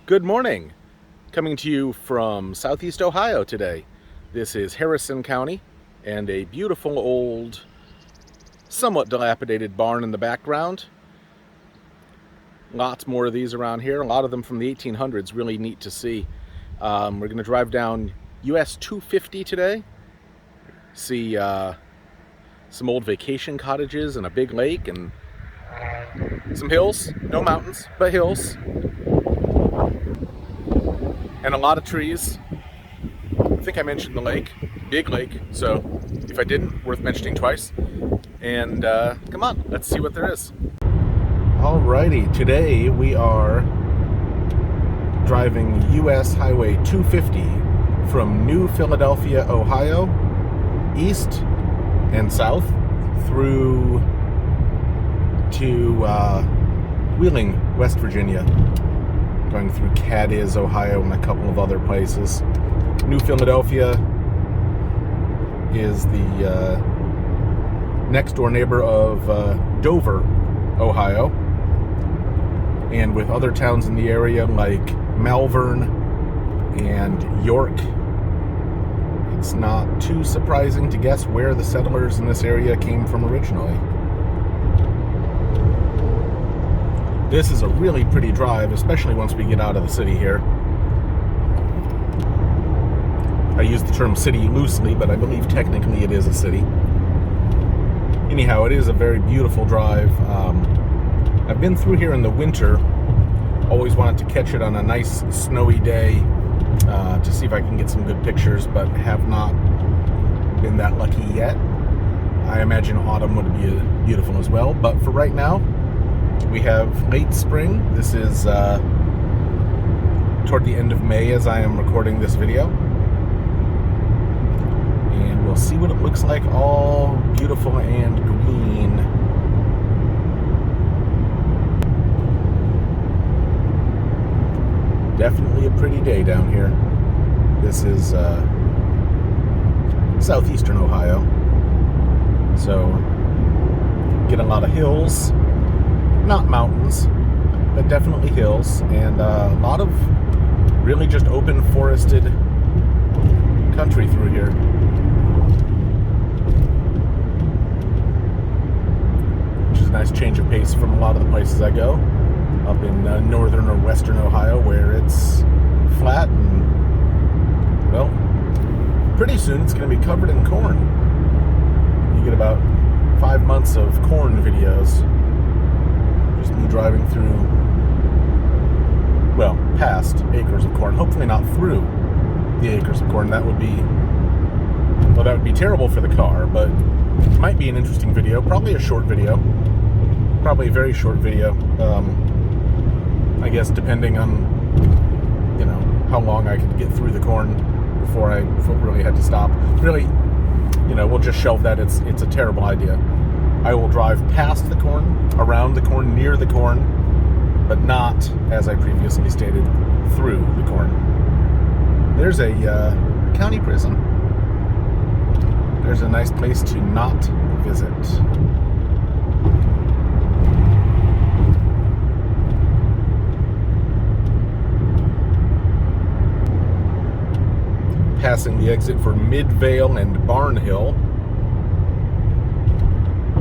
Good morning. Coming to you from Southeast Ohio today. This is Harrison County and a beautiful old, somewhat dilapidated barn in the background. Lots more of these around here, a lot of them from the 1800s, really neat to see. We're going to drive down US 250 today, see some old vacation cottages and a big lake and some hills, no mountains, but hills. And a lot of trees. I think I mentioned the lake, big lake, so if I didn't, worth mentioning twice. And come on, let's see what there is. Alrighty, today we are driving US Highway 250 from New Philadelphia, Ohio, east and south through to Wheeling, West Virginia. Going through Cadiz, Ohio, and a couple of other places. New Philadelphia is the next door neighbor of Dover, Ohio, and with other towns in the area like Malvern and York, it's not too surprising to guess where the settlers in this area came from originally. This is a really pretty drive, especially once we get out of the city here. I use the term city loosely, but I believe technically it is a city. Anyhow, it is a very beautiful drive. I've been through here in the winter. Always wanted to catch it on a nice snowy day to see if I can get some good pictures, but have not been that lucky yet. I imagine autumn would be beautiful as well, but for right now, we have late spring. This is toward the end of May as I am recording this video. And we'll see what it looks like, all beautiful and green. Definitely a pretty day down here. This is southeastern Ohio. So, get a lot of hills. Not mountains, but definitely hills, and a lot of really just open forested country through here. Which is a nice change of pace from a lot of the places I go. Up in northern or western Ohio where it's flat and, well, pretty soon it's going to be covered in corn. You get about 5 months of corn videos. Just me driving through, well, past acres of corn. Hopefully not through the acres of corn. That would be, well, that would be terrible for the car, but it might be an interesting video. Probably a short video. Probably a very short video. I guess depending on, you know, how long I could get through the corn before I really had to stop. Really, you know, we'll just shelve that. It's a terrible idea. I will drive past the corn, around the corn, near the corn, but not, as I previously stated, through the corn. There's a county prison. There's a nice place to not visit. Passing the exit for Midvale and Barnhill.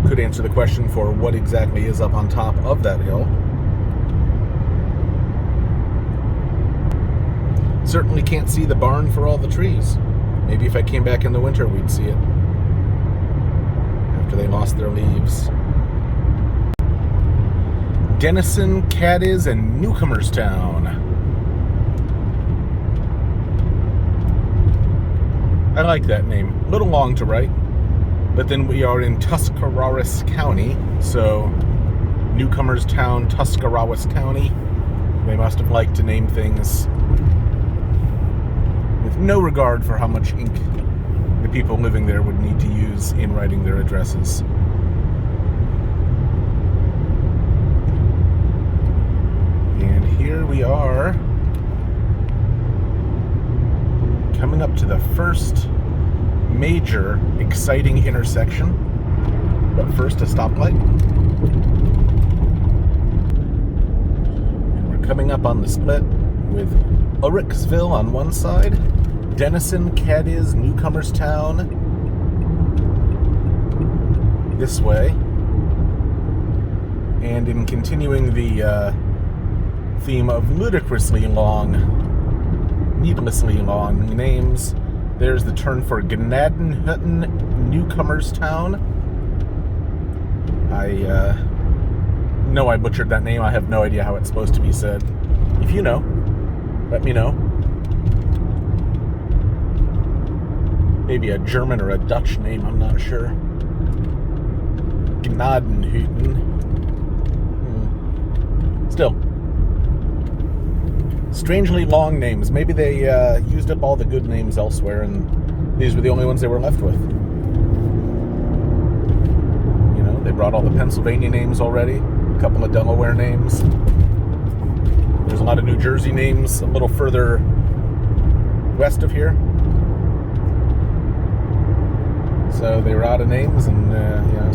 Could answer the question for what exactly is up on top of that hill. Certainly can't see the barn for all the trees. Maybe if I came back in the winter, we'd see it. After they lost their leaves. Denison, Cadiz, and Newcomerstown. I like that name. A little long to write. But then we are in Tuscarawas County, so Newcomerstown, Tuscarawas County. They must have liked to name things with no regard for how much ink the people living there would need to use in writing their addresses. And here we are, coming up to the first major, exciting intersection, but first a stoplight. And we're coming up on the split. with Uricksville on one side, Denison, Cadiz, Newcomerstown this way. And in continuing the theme of ludicrously long, needlessly long names, there's the turn for Gnadenhutten, Newcomerstown. I know I butchered that name. I have no idea how it's supposed to be said. If you know, let me know. Maybe a German or a Dutch name, I'm not sure. Gnadenhutten. Still. Strangely long names. Maybe they used up all the good names elsewhere, and these were the only ones they were left with. You know, they brought all the Pennsylvania names already. A couple of Delaware names. There's a lot of New Jersey names a little further west of here. So they were out of names, and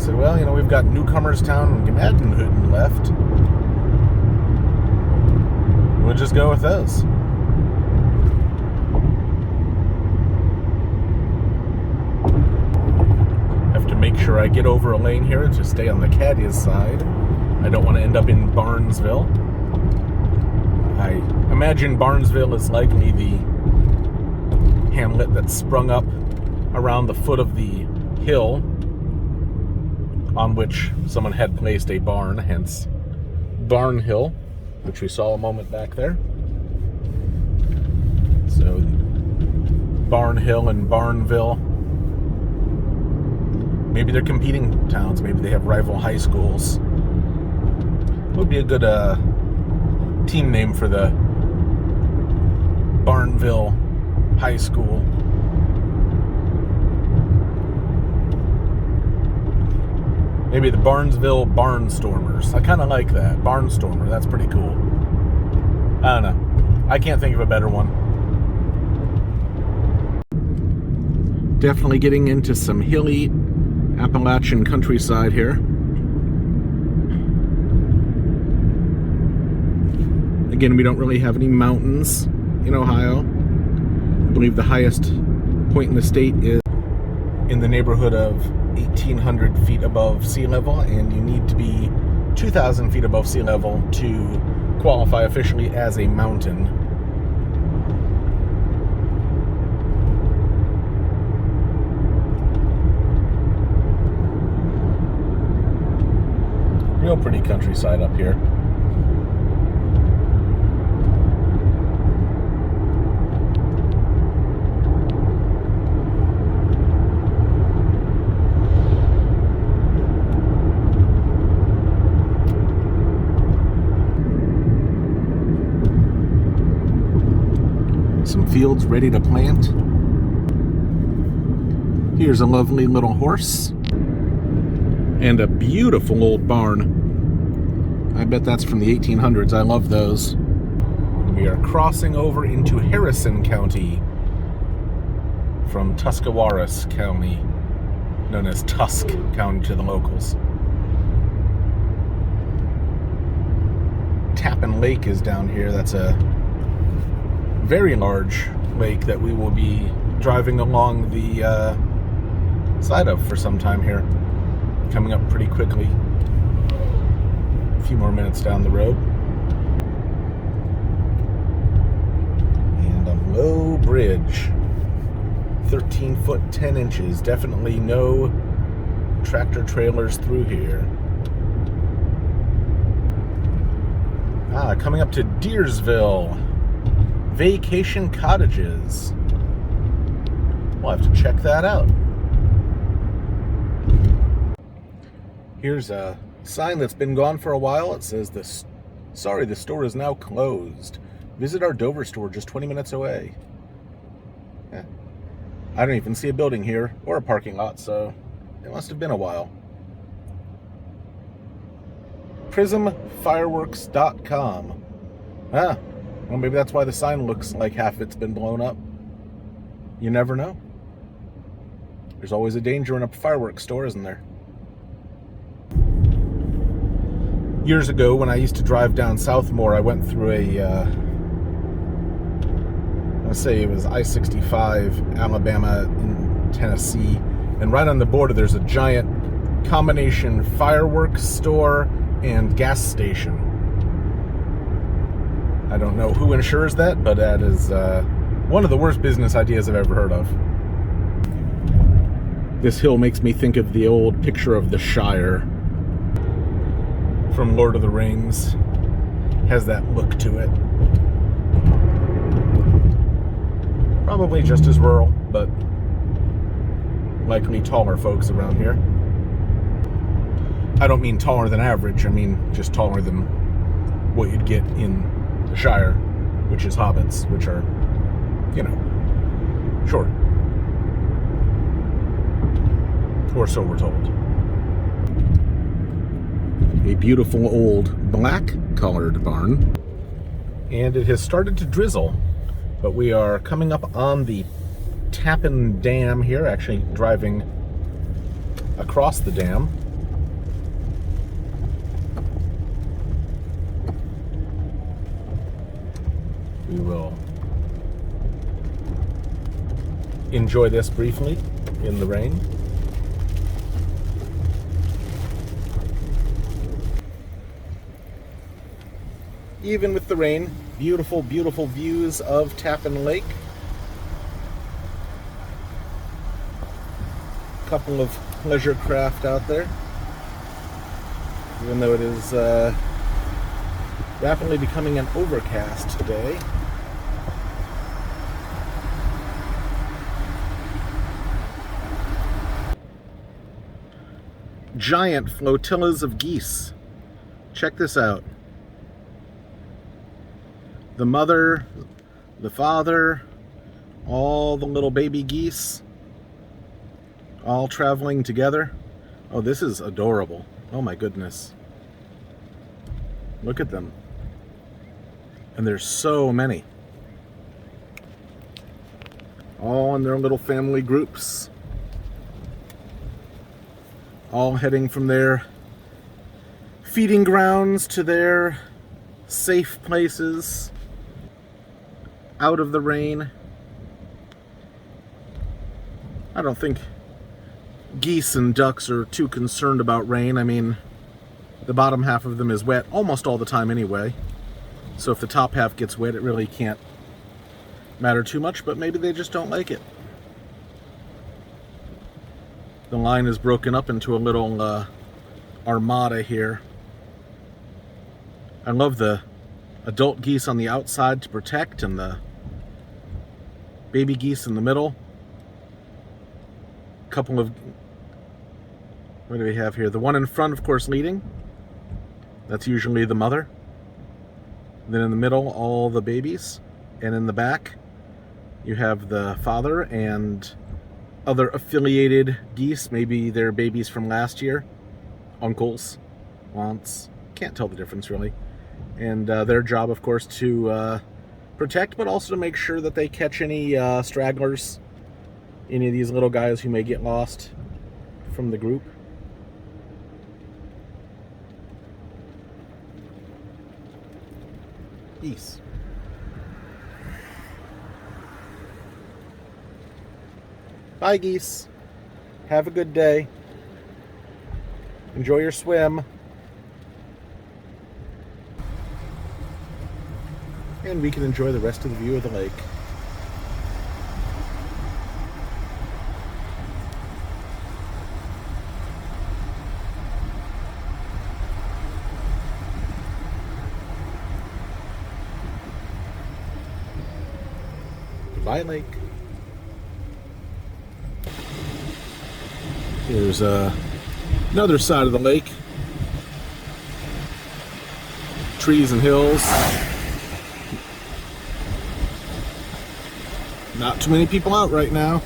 said, well, we've got Newcomerstown and Gnadenhutten left. We'll just go with those. Have to make sure I get over a lane here to stay on the Cadiz side. I don't want to end up in Barnesville. I imagine Barnesville is likely the hamlet that sprung up around the foot of the hill on which someone had placed a barn, hence Barn Hill, which we saw a moment back there. So Barn Hill and Barnville. Maybe they're competing towns. Maybe they have rival high schools. Would be a good team name for the Barnville High School. Maybe the Barnesville Barnstormers. I kind of like that. Barnstormer. That's pretty cool. I don't know. I can't think of a better one. Definitely getting into some hilly Appalachian countryside here. Again, we don't really have any mountains in Ohio. I believe the highest point in the state is in the neighborhood of 1,800 feet above sea level, and you need to be 2,000 feet above sea level to qualify officially as a mountain. Real pretty countryside up here. Some fields ready to plant. Here's a lovely little horse. And a beautiful old barn. I bet that's from the 1800s. I love those. We are crossing over into Harrison County from Tuscarawas County, known as Tusk County to the locals. Tappan Lake is down here. That's a very large lake that we will be driving along the side of for some time here. Coming up pretty quickly. A few more minutes down the road. And a low bridge. 13 foot 10 inches. Definitely no tractor trailers through here. Coming up to Deersville. Vacation cottages. We'll have to check that out. Here's a sign that's been gone for a while. It says, sorry, the store is now closed. Visit our Dover store just 20 minutes away. Yeah. I don't even see a building here or a parking lot, so it must have been a while. PrismFireworks.com. Well, maybe that's why the sign looks like half it's been blown up. You never know. There's always a danger in a fireworks store, isn't there? Years ago, when I used to drive down Southmore, I went through a to say it was I-65, Alabama, and Tennessee. And right on the border, there's a giant combination fireworks store and gas station. I don't know who insures that, but that is one of the worst business ideas I've ever heard of. This hill makes me think of the old picture of the Shire from Lord of the Rings. Has that look to it. Probably just as rural, but likely taller folks around here. I don't mean taller than average, I mean just taller than what you'd get in the Shire, which is hobbits, which are, you know, short. Or so we're told. A beautiful old black-colored barn. And it has started to drizzle, but we are coming up on the Tappan Dam here, actually driving across the dam. We will enjoy this briefly in the rain. Even with the rain, beautiful, beautiful views of Tappan Lake. A couple of pleasure craft out there, even though it is rapidly becoming an overcast day. Giant flotillas of geese. Check this out. The mother, the father, all the little baby geese, all traveling together. Oh, this is adorable. Oh my goodness. Look at them. And there's so many. All in their little family groups. All heading from their feeding grounds to their safe places. Out of the rain. I don't think geese and ducks are too concerned about rain. I mean, the bottom half of them is wet almost all the time anyway. So if the top half gets wet, it really can't matter too much, but maybe they just don't like it. The line is broken up into a little armada here. I love the adult geese on the outside to protect and the baby geese in the middle. A couple of, what do we have here? The one in front, of course, leading. That's usually the mother. Then in the middle, all the babies. And in the back, you have the father and other affiliated geese. Maybe they're babies from last year. Uncles, aunts. Can't tell the difference, really. And their job, of course, to protect, but also to make sure that they catch any stragglers, any of these little guys who may get lost from the group. Geese. Bye, geese. Have a good day. Enjoy your swim. And we can enjoy the rest of the view of the lake. Goodbye, lake. Here's another side of the lake. Trees and hills. Not too many people out right now.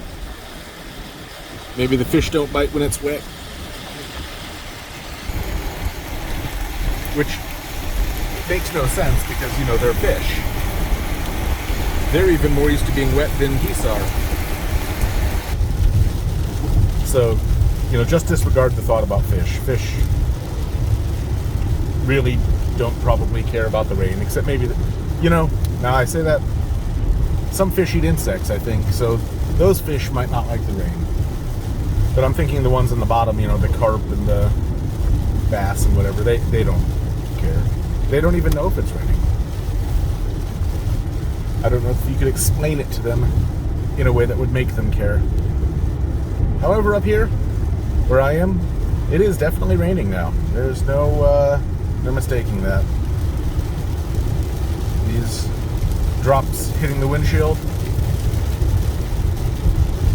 Maybe the fish don't bite when it's wet. Which makes no sense because, you know, they're fish. They're even more used to being wet than geese are. So, you know, just disregard the thought about fish. Fish really don't probably care about the rain, except maybe, you know, now I say that, Some fish eat insects, I think, so those fish might not like the rain. But I'm thinking the ones in the bottom, you know, the carp and the bass and whatever, they don't care. They don't even know if it's raining. I don't know if you could explain it to them in a way that would make them care. However, up here, where I am, it is definitely raining now. There's no mistaking that. These drops hitting the windshield,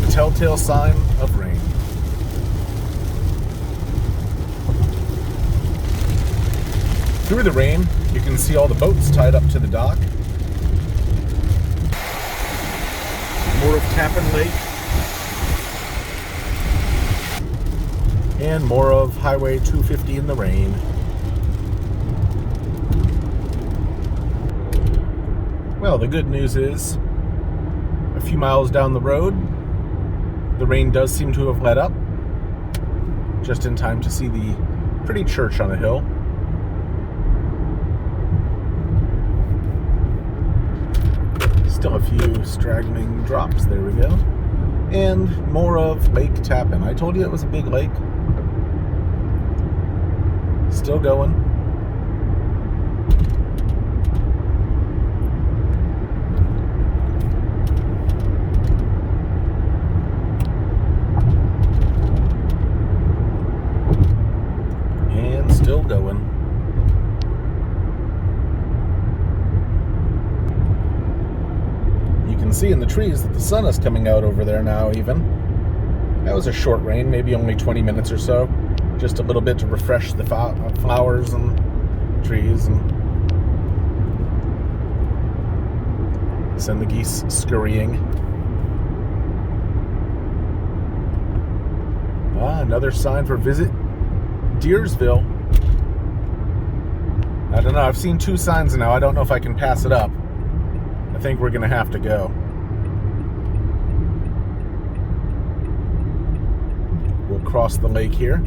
the telltale sign of rain. Through the rain, you can see all the boats tied up to the dock. More of Tappan Lake. And more of Highway 250 in the rain. Well, the good news is, a few miles down the road, the rain does seem to have let up. Just in time to see the pretty church on a hill. Still a few straggling drops, there we go. And more of Lake Tappan. I told you it was a big lake. Still going. And still going. You can see in the trees that the sun is coming out over there now even. That was a short rain, maybe only 20 minutes or so. Just a little bit to refresh the flowers and trees and send the geese scurrying. Another sign for visit Deersville. I don't know, I've seen 2 signs now. I don't know if I can pass it up. I think we're gonna have to go. We'll cross the lake here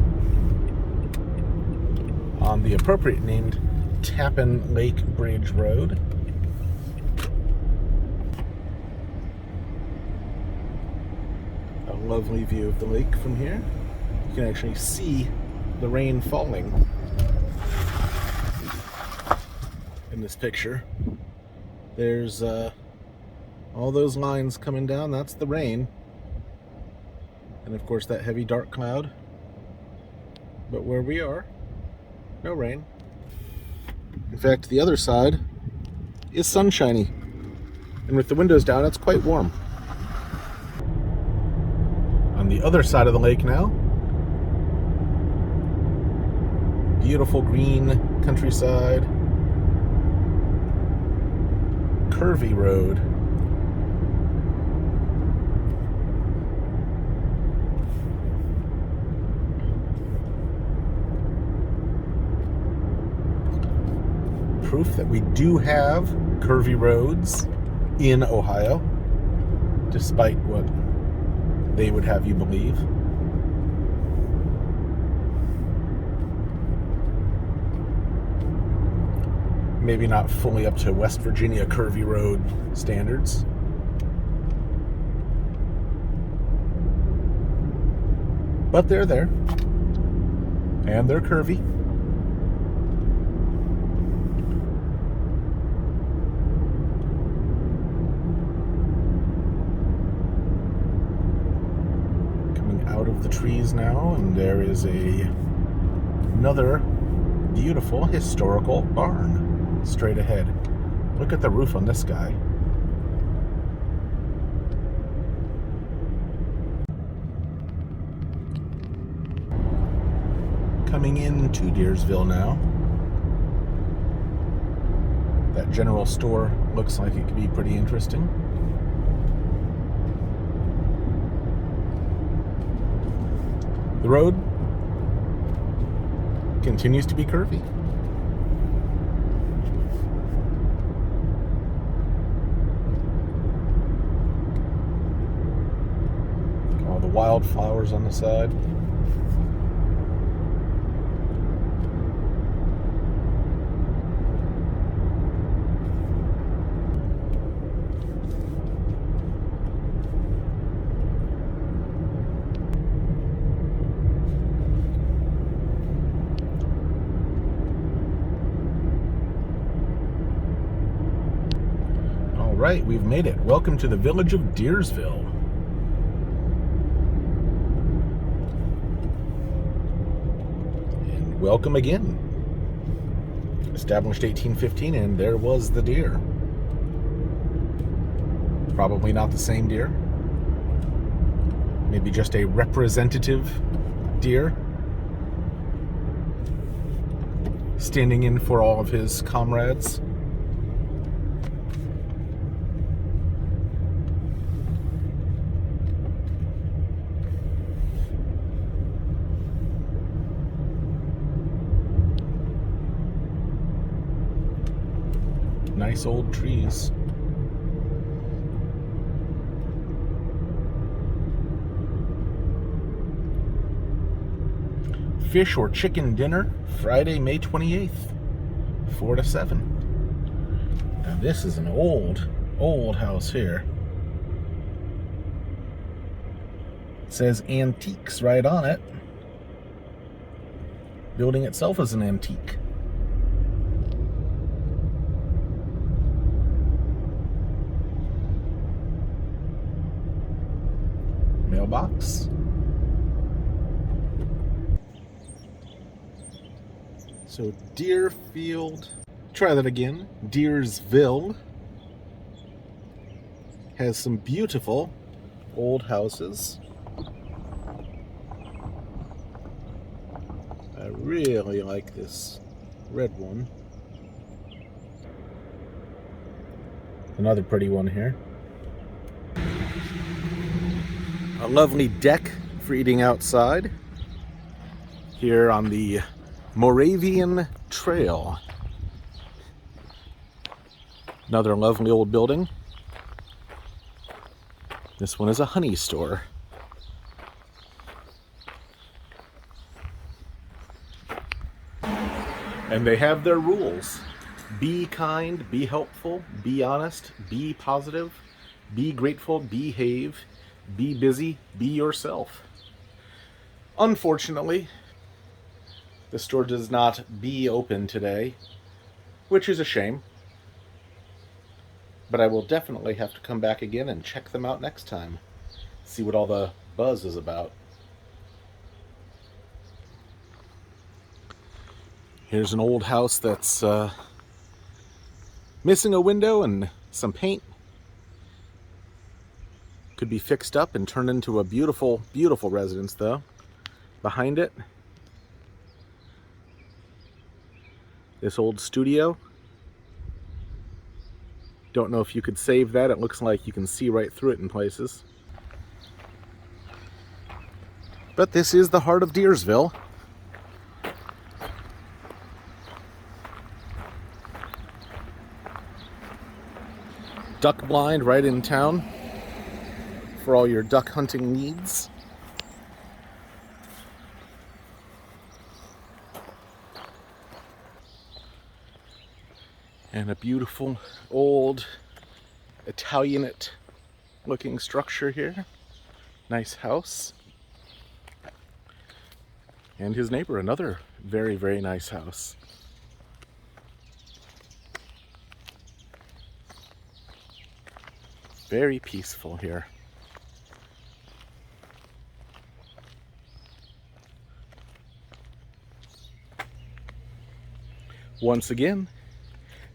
on the appropriate named Tappan Lake Bridge Road. A lovely view of the lake from here. You can actually see the rain falling in this picture. There's all those lines coming down, that's the rain. And of course that heavy dark cloud. But where we are, no rain. In fact, the other side is sunshiny. And with the windows down, it's quite warm. On the other side of the lake now, beautiful green countryside. Curvy road. Proof that we do have curvy roads in Ohio, despite what they would have you believe. Maybe not fully up to West Virginia curvy road standards. But they're there. And they're curvy. Out of the trees now, and there is another beautiful historical barn straight ahead. Look at the roof on this guy. Coming into Deersville now. That general store looks like it could be pretty interesting. The road continues to be curvy. All the wildflowers on the side. All right, we've made it. Welcome to the village of Deersville. And welcome again. Established 1815, and there was the deer. Probably not the same deer. Maybe just a representative deer. Standing in for all of his comrades. Nice old trees. Fish or chicken dinner, Friday, May 28th, 4 to 7. Now this is an old house here. It says antiques right on it. Building itself is an antique. Mailbox. So Deerfield, try that again, Deersville has some beautiful old houses. I really like this red one. Another pretty one here. A lovely deck for eating outside here on the Moravian Trail. Another lovely old building. This one is a honey store. And they have their rules. Be kind, be helpful, be honest, be positive, be grateful, behave, be busy, be yourself. Unfortunately, the store does not be open today, which is a shame. But I will definitely have to come back again and check them out next time. See what all the buzz is about. Here's an old house that's missing a window and some paint. Could be fixed up and turned into a beautiful, beautiful residence though. Behind it, this old studio. Don't know if you could save that. It looks like you can see right through it in places. But this is the heart of Deersville. Duck blind right in town for all your duck hunting needs. And a beautiful old Italianate looking structure here. Nice house. And his neighbor, another very, very nice house. Very peaceful here. Once again,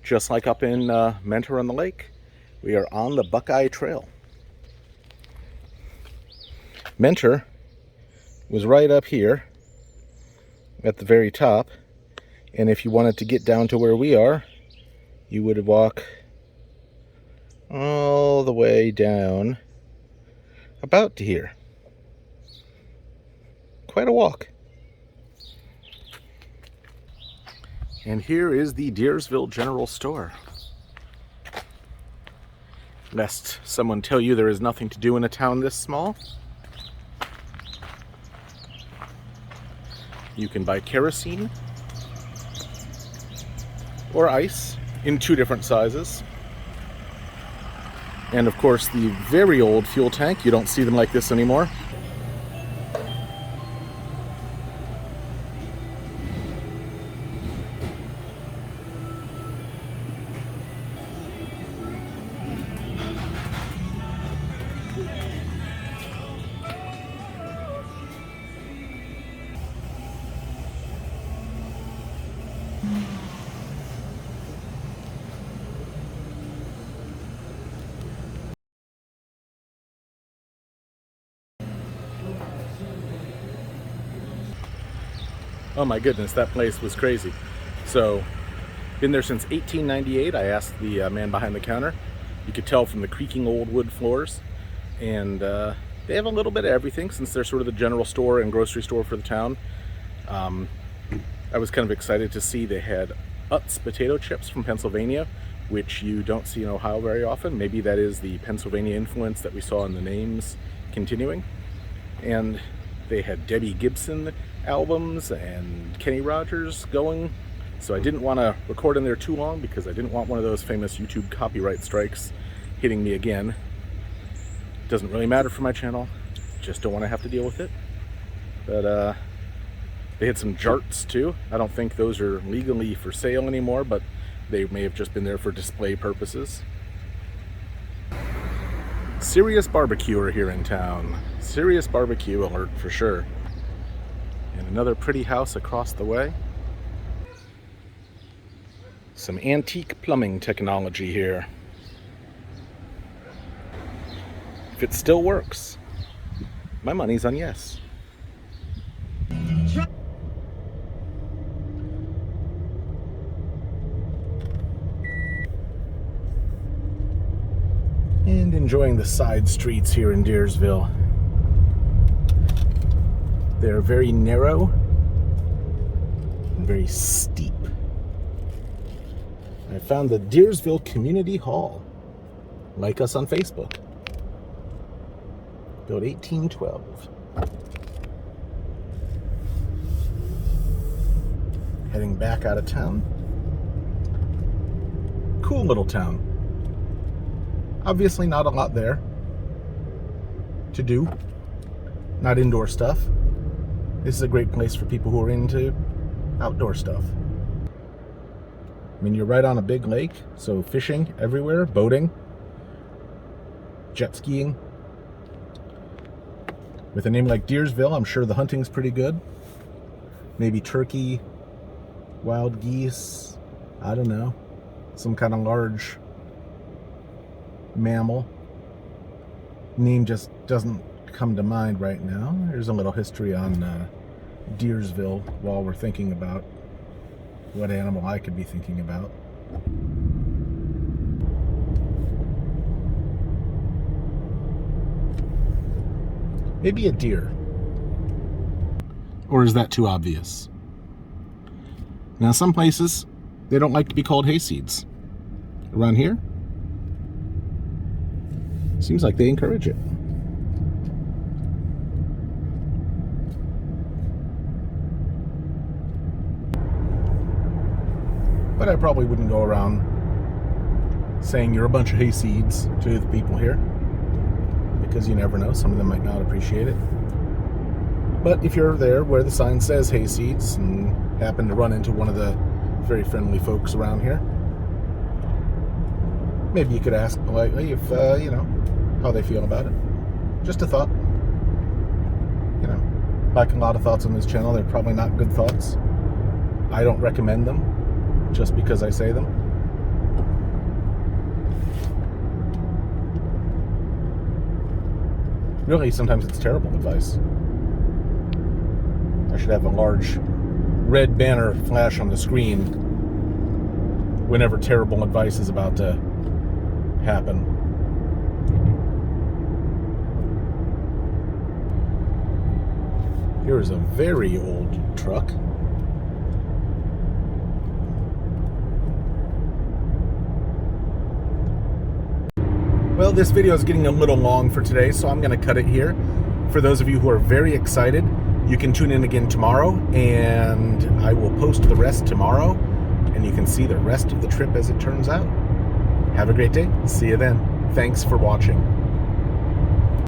just like up in Mentor on the Lake, we are on the Buckeye Trail. Mentor was right up here at the very top, and if you wanted to get down to where we are, you would walk all the way down about to here. Quite a walk. And here is the Deersville General Store. Lest someone tell you there is nothing to do in a town this small, you can buy kerosene or ice in 2 different sizes. And of course the very old fuel tank. You don't see them like this anymore. Oh my goodness, that place was crazy. So, been there since 1898. I asked the man behind the counter. You could tell from the creaking old wood floors. And they have a little bit of everything since they're sort of the general store and grocery store for the town. I was kind of excited to see they had Utz potato chips from Pennsylvania, which you don't see in Ohio very often. Maybe that is the Pennsylvania influence that we saw in the names continuing. And they had Debbie Gibson albums and Kenny Rogers going. So I didn't want to record in there too long because I didn't want one of those famous YouTube copyright strikes hitting me again. Doesn't really matter for my channel, just don't want to have to deal with it. But they had some jarts too. I don't think those are legally for sale anymore, but they may have just been there for display purposes. Serious barbecuer here in town. Serious barbecue alert for sure. And another pretty house across the way. Some antique plumbing technology here. If it still works, my money's on yes. And enjoying the side streets here in Deersville. They're very narrow and very steep. I found the Deersville Community Hall. Like us on Facebook. Built 1812. Heading back out of town. Cool little town. Obviously not a lot there to do. Not indoor stuff. This is a great place for people who are into outdoor stuff. I mean, you're right on a big lake, so fishing everywhere, boating, jet skiing. With a name like Deersville, I'm sure the hunting's pretty good. Maybe turkey, wild geese, I don't know, some kind of large mammal. Name just doesn't come to mind right now. There's a little history on Deersville while we're thinking about what animal I could be thinking about. Maybe a deer. Or is that too obvious? Now, some places, they don't like to be called hayseeds. Around here, seems like they encourage it. But I probably wouldn't go around saying you're a bunch of hayseeds to the people here, because you never know, some of them might not appreciate it. But if you're there where the sign says hayseeds and happen to run into one of the very friendly folks around here, maybe you could ask politely if, how they feel about it. Just a thought. Like a lot of thoughts on this channel, they're probably not good thoughts. I don't recommend them just because I say them. Really, sometimes it's terrible advice. I should have a large red banner flash on the screen whenever terrible advice is about to happen. Here is a very old truck. Well, this video is getting a little long for today, so I'm going to cut it here. For those of you who are very excited, you can tune in again tomorrow, and I will post the rest tomorrow, and you can see the rest of the trip as it turns out. Have a great day. See you then. Thanks for watching.